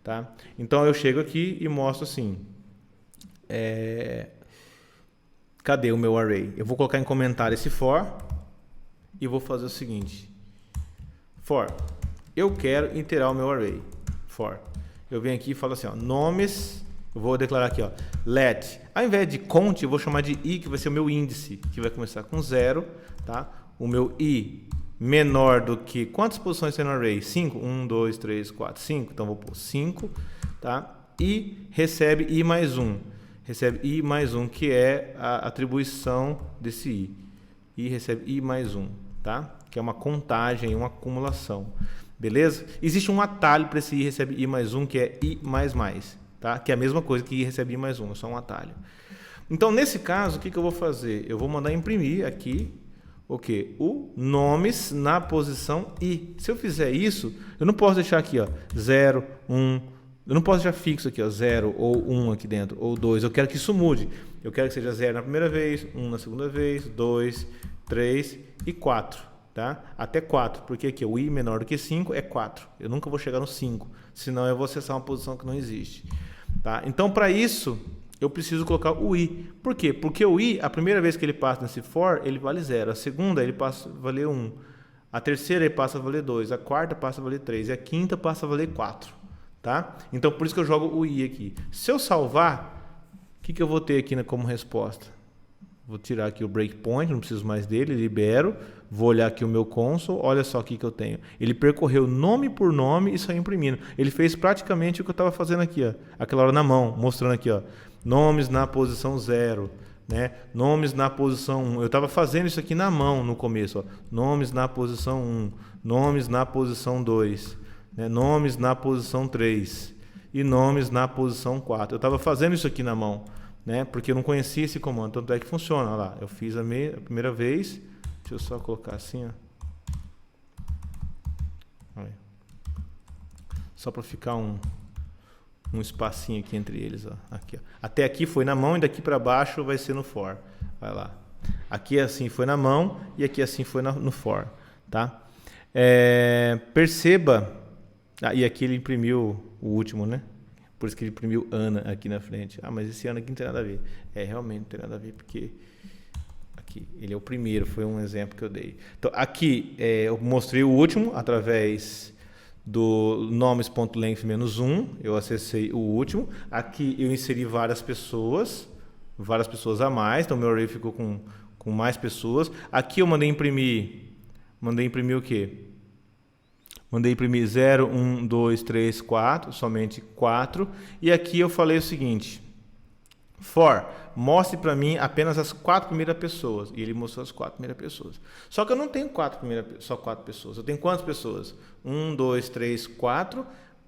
tá? Então eu chego aqui e mostro assim, cadê o meu array? Eu vou colocar em comentário esse for e vou fazer o seguinte, for, eu quero iterar o meu array, for, eu venho aqui e falo assim, ó, nomes, eu vou declarar aqui, ó, let, ao invés de count, eu vou chamar de i, que vai ser o meu índice, que vai começar com 0, tá? O meu i menor do que, quantas posições tem no array? 5? 1, 2, 3, 4, 5, então vou pôr 5, tá? E recebe i mais 1, recebe i mais 1, que é a atribuição desse i, e recebe i mais 1, tá? Que é uma contagem, uma acumulação, beleza? Existe um atalho para esse i recebe i mais 1, que é i mais mais, tá? Que é a mesma coisa que i recebe i mais 1, é só um atalho. Então, nesse caso, o que eu vou fazer? Eu vou mandar imprimir aqui o quê? O nomes na posição i. Se eu fizer isso, eu não posso deixar aqui, ó, 0, 1, eu não posso deixar fixo aqui, ó, 0 ou 1 aqui dentro, ou 2. Eu quero que isso mude. Eu quero que seja 0 na primeira vez, 1 na segunda vez, 2, 3 e 4, tá? Até 4, porque aqui o i menor do que 5 é 4. Eu nunca vou chegar no 5, senão eu vou acessar uma posição que não existe, tá? Então, para isso, eu preciso colocar o i. Por quê? Porque o i, a primeira vez que ele passa nesse for, ele vale 0. A segunda, ele passa a valer 1. A terceira, ele passa a valer 2. A quarta, passa a valer 3. E a quinta, passa a valer 4. Tá? Então, por isso que eu jogo o i aqui. Se eu salvar, o que eu vou ter aqui como resposta? Vou tirar aqui o breakpoint, não preciso mais dele, libero. Vou olhar aqui o meu console, olha só o que eu tenho. Ele percorreu nome por nome e saiu imprimindo. Ele fez praticamente o que eu estava fazendo aqui, ó, aquela hora na mão, mostrando aqui, ó, nomes na posição 0, né? Nomes na posição 1. Eu estava fazendo isso aqui na mão no começo, ó. Nomes na posição 1, nomes na posição 2, né? Nomes na posição 3 e nomes na posição 4. Eu estava fazendo isso aqui na mão, né? Porque eu não conhecia esse comando, tanto é que funciona. Olha lá, eu fiz a primeira vez, deixa eu só colocar assim, ó. Aí. Só para ficar um espacinho aqui entre eles, ó. Aqui, ó. Até aqui foi na mão e daqui para baixo vai ser no for. Vai lá. Aqui assim foi na mão e aqui assim foi no for, tá? Perceba, e aqui ele imprimiu o último, né? Por isso que ele imprimiu Ana aqui na frente. Ah, mas esse Ana aqui não tem nada a ver. Realmente não tem nada a ver, porque aqui ele é o primeiro, foi um exemplo que eu dei. Então, aqui eu mostrei o último através do nomes.length menos 1, eu acessei o último. Aqui eu inseri várias pessoas a mais, então meu array ficou com mais pessoas. Aqui eu mandei imprimir o quê? Mandei imprimir 0, 1, 2, 3, 4, somente 4. E aqui eu falei o seguinte, for, mostre para mim apenas as 4 primeiras pessoas. E ele mostrou as 4 primeiras pessoas. Só que eu não tenho só 4 pessoas. Eu tenho quantas pessoas? 1, 2, 3, 4.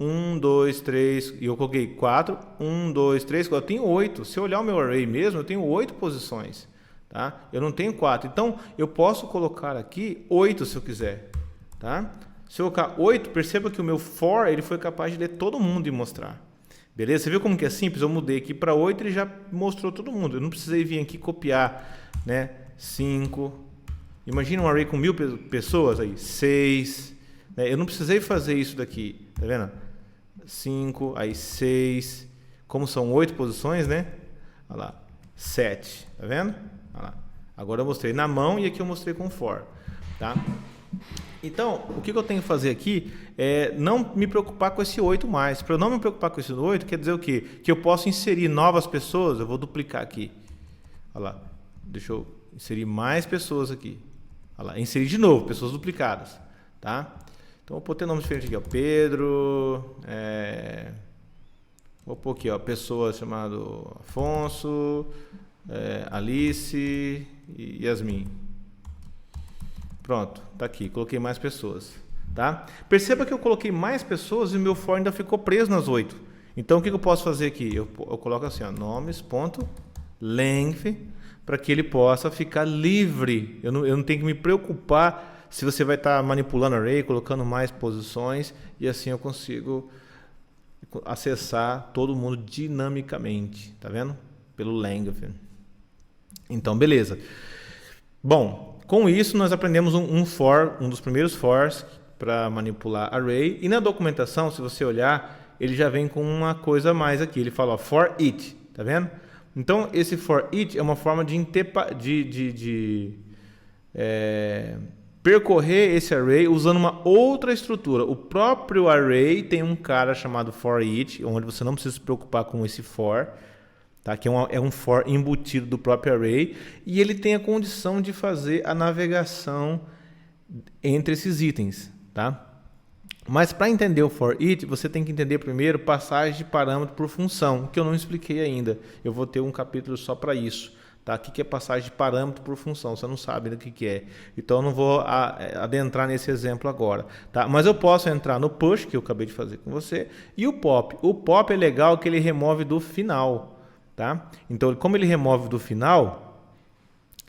1, 2, 3. E eu coloquei 4. 1, 2, 3, 4. Eu tenho 8. Se eu olhar o meu array mesmo, eu tenho 8 posições. Tá? Eu não tenho 4. Então, eu posso colocar aqui 8 se eu quiser. Tá? Se eu colocar 8, perceba que o meu for ele foi capaz de ler todo mundo e mostrar. Beleza? Você viu como que é simples? Eu mudei aqui para 8 e ele já mostrou todo mundo. Eu não precisei vir aqui copiar, né? 5. Imagina um array com 1000 pessoas aí. 6. Né? Eu não precisei fazer isso daqui. Tá vendo? 5, aí 6. Como são 8 posições, né? Olha lá. 7. Tá vendo? Olha lá. Agora eu mostrei na mão e aqui eu mostrei com for. Tá? Então, o que eu tenho que fazer aqui é não me preocupar com esse 8 mais. Para eu não me preocupar com esse 8, quer dizer o quê? Que eu posso inserir novas pessoas. Eu vou duplicar aqui. Olha lá. Deixa eu inserir mais pessoas aqui. Olha lá. Inserir de novo, pessoas duplicadas. Tá? Então, vou pôr nomes diferentes aqui. Ó. Pedro. Vou pôr aqui, ó, pessoa chamada Afonso, Alice e Yasmin. Pronto, tá aqui, coloquei mais pessoas, tá? Perceba que eu coloquei mais pessoas e o meu for ainda ficou preso nas 8. Então, o que eu posso fazer aqui? Eu coloco assim, ó, nomes.length, para que ele possa ficar livre. Eu não tenho que me preocupar se você vai estar manipulando array, colocando mais posições, e assim eu consigo acessar todo mundo dinamicamente, tá vendo? Pelo length. Então, beleza. Bom, com isso nós aprendemos um for, um dos primeiros fors para manipular array. E na documentação, se você olhar, ele já vem com uma coisa a mais aqui. Ele fala, ó, for each, tá vendo? Então, esse for each é uma forma de percorrer esse array usando uma outra estrutura. O próprio array tem um cara chamado for each, onde você não precisa se preocupar com esse for, tá? Que é um for embutido do próprio array, e ele tem a condição de fazer a navegação entre esses itens, tá? Mas para entender o for each, você tem que entender primeiro passagem de parâmetro por função, que eu não expliquei ainda. Eu vou ter um capítulo só para isso, tá? O que é passagem de parâmetro por função? Você não sabe do que é. Então eu não vou adentrar nesse exemplo agora, tá? Mas eu posso entrar no push, que eu acabei de fazer com você, e o pop. O pop é legal que ele remove do final, tá? Então, como ele remove do final,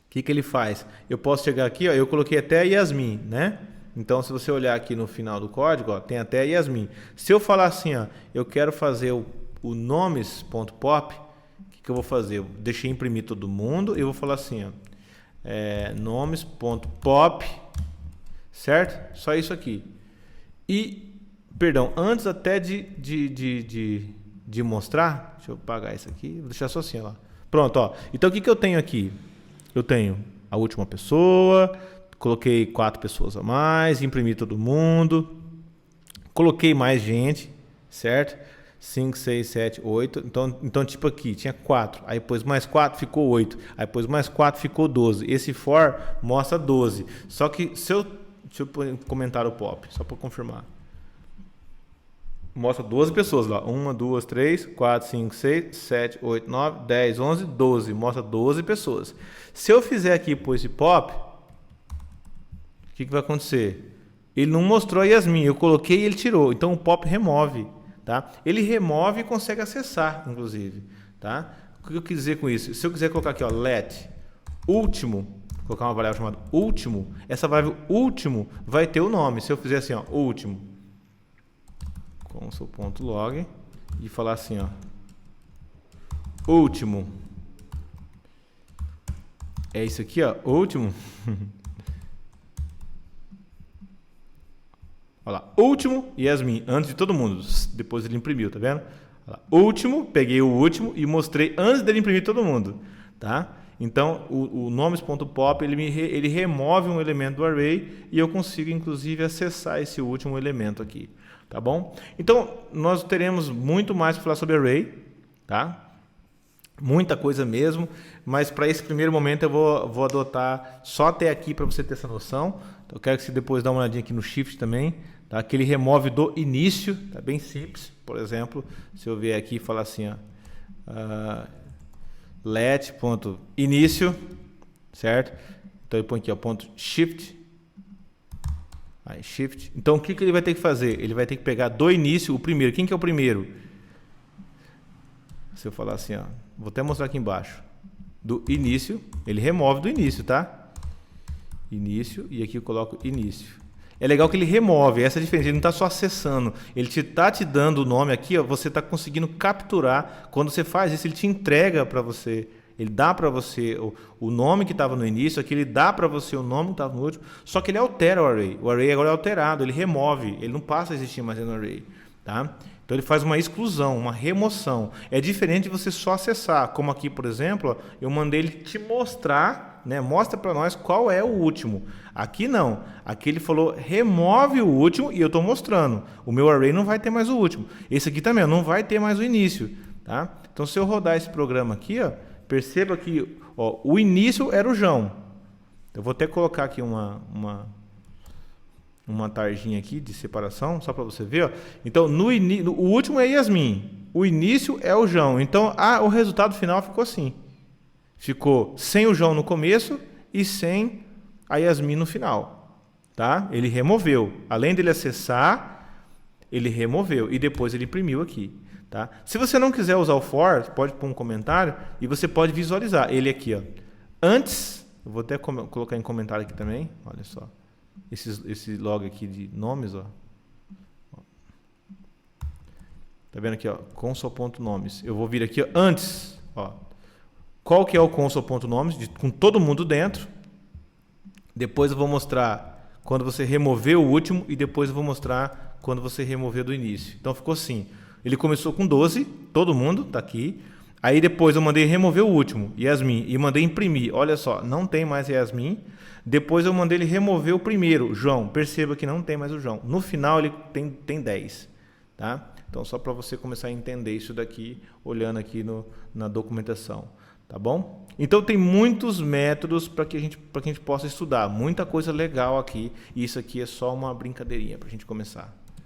o que ele faz? Eu posso chegar aqui, ó, eu coloquei até Yasmin, né? Então, se você olhar aqui no final do código, ó, tem até Yasmin. Se eu falar assim, ó, eu quero fazer o nomes.pop, o que eu vou fazer? Eu deixei imprimir todo mundo e eu vou falar assim, ó, nomes.pop, certo? Só isso aqui. E, perdão, antes até de mostrar, deixa eu apagar isso aqui, vou deixar só assim, ó. Pronto, ó. Então, o que eu tenho aqui? Eu tenho a última pessoa, coloquei 4 pessoas a mais, imprimi todo mundo, coloquei mais gente, certo? 5, 6, 7, 8. Então tipo aqui, tinha 4. Aí depois mais 4 ficou 8. Aí depois mais 4 ficou 12. Esse for mostra 12. Só que deixa eu pôr um comentário pop, só para confirmar. Mostra 12 pessoas lá. 1, 2, 3, 4, 5, 6, 7, 8, 9, 10, 11, 12. Mostra 12 pessoas. Se eu fizer aqui por esse pop, o que vai acontecer? Ele não mostrou a Yasmin, eu coloquei e ele tirou. Então o pop remove, tá? Ele remove e consegue acessar, inclusive, tá? O que eu quis dizer com isso? Se eu quiser colocar aqui, ó, let último, colocar uma variável chamada último, essa variável último vai ter o nome. Se eu fizer assim, ó, último, console.log e falar assim, ó, último, é isso aqui, ó, último. Olha lá, último, Yasmin, antes de todo mundo. Depois ele imprimiu, tá vendo? Olha lá, último, peguei o último e mostrei antes dele imprimir todo mundo, tá? Então, o nomes.pop, ele remove um elemento do array e eu consigo, inclusive, acessar esse último elemento aqui, tá bom? Então, nós teremos muito mais para falar sobre array, tá? Muita coisa mesmo, mas para esse primeiro momento eu vou adotar só até aqui para você ter essa noção. Então, eu quero que você depois dê uma olhadinha aqui no shift também, tá? Que ele remove do início, tá bem simples. Por exemplo, se eu vier aqui e falar assim, ó, let.início, certo? Então eu ponho aqui, ó, ponto shift. Aí, shift. Então o que ele vai ter que fazer? Ele vai ter que pegar do início o primeiro. Quem que é o primeiro? Se eu falar assim, ó, vou até mostrar aqui embaixo. Do início, ele remove do início, tá? Início, e aqui eu coloco início. É legal que ele remove, essa é a diferença, ele não está só acessando, ele está te dando o nome aqui, ó, você está conseguindo capturar. Quando você faz isso, ele te entrega para você, ele dá para você o nome que estava no início, aqui ele dá para você o nome que estava no último, só que ele altera o array agora é alterado, ele remove, ele não passa a existir mais no array, tá? Então ele faz uma exclusão, uma remoção. É diferente de você só acessar, como aqui, por exemplo, ó, eu mandei ele te mostrar, né? Mostra para nós qual é o último. Aqui não. Aqui ele falou remove o último e eu estou mostrando. O meu array não vai ter mais o último. Esse aqui também não vai ter mais o início, tá? Então se eu rodar esse programa aqui, ó, perceba que, ó, o início era o João. Eu vou até colocar aqui uma tarjinha aqui de separação, só para você ver, ó. Então, o último é Yasmin, o início é o João. Então, o resultado final ficou assim. Ficou sem o João no começo e sem a Yasmin no final, tá? Ele removeu. Além dele acessar, ele removeu e depois ele imprimiu aqui, tá? Se você não quiser usar o for, pode pôr um comentário e você pode visualizar ele aqui, ó. Antes, eu vou até colocar em comentário aqui também, olha só. Esse log aqui de nomes, ó. Tá vendo aqui, ó, console.nomes. Eu vou vir aqui, ó, antes, ó. Qual que é o console.nomes com todo mundo dentro? Depois eu vou mostrar quando você remover o último e depois eu vou mostrar quando você remover do início. Então ficou assim. Ele começou com 12, todo mundo tá aqui. Aí depois eu mandei remover o último, Yasmin, e mandei imprimir. Olha só, não tem mais Yasmin. Depois eu mandei ele remover o primeiro, João. Perceba que não tem mais o João. No final ele tem 10, tá? Então só para você começar a entender isso daqui, olhando aqui na documentação, tá bom? Então tem muitos métodos para que a gente possa estudar, muita coisa legal aqui. E isso aqui é só uma brincadeirinha para a gente começar.